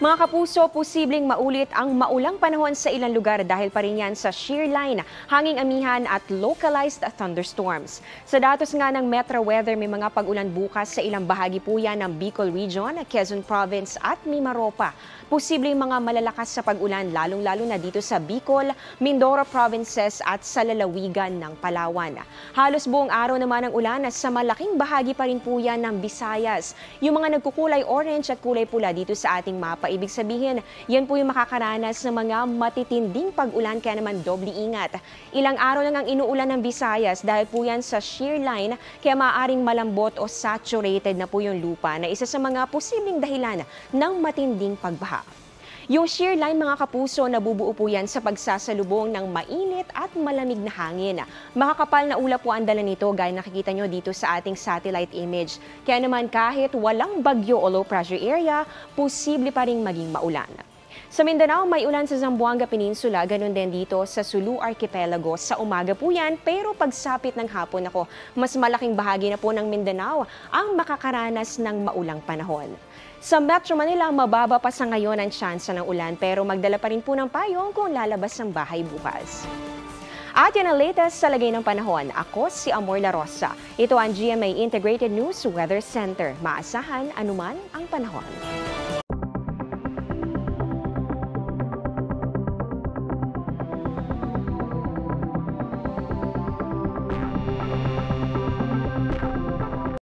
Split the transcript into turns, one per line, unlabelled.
Mga kapuso, posibleng maulit ang maulang panahon sa ilang lugar dahil pa rin yan sa shear line, hanging amihan at localized thunderstorms. Sa datos nga ng Metro Weather, may mga pag-ulan bukas sa ilang bahagi po yan ng Bicol Region, Quezon Province at Mimaropa. Posibleng mga malalakas sa pag-ulan lalong-lalo na dito sa Bicol, Mindoro Provinces at sa lalawigan ng Palawan. Halos buong araw naman ang ulan sa malaking bahagi pa rin po yan ng Visayas. Yung mga nagkukulay orange at kulay pula dito sa ating mapa, ibig sabihin, yan po yung makakaranas ng mga matitinding pag-ulan kaya naman doble ingat. Ilang araw lang ang inuulan ng Visayas dahil po yan sa shear line kaya maaaring malambot o saturated na po yung lupa na isa sa mga posibleng dahilan ng matinding pagbaha. Yung shear line mga kapuso, nabubuo po yan sa pagsasalubong ng mainit at malamig na hangin. Makakapal na ulap po ang dala nito gaya nakikita nyo dito sa ating satellite image. Kaya naman kahit walang bagyo o low pressure area, posible pa rin maging maulan. Sa Mindanao, may ulan sa Zamboanga Peninsula, ganun din dito sa Sulu Archipelago. Sa umaga po yan, pero pagsapit ng hapon mas malaking bahagi na po ng Mindanao ang makakaranas ng maulang panahon. Sa Metro Manila, mababa pa sa ngayon ang tsansa ng ulan pero magdala pa rin po ng payong kung lalabas ng bahay bukas. At yan ang latest sa lagay ng panahon. Ako si Amor La Rosa. Ito ang GMA Integrated News Weather Center. Maasahan anuman ang panahon.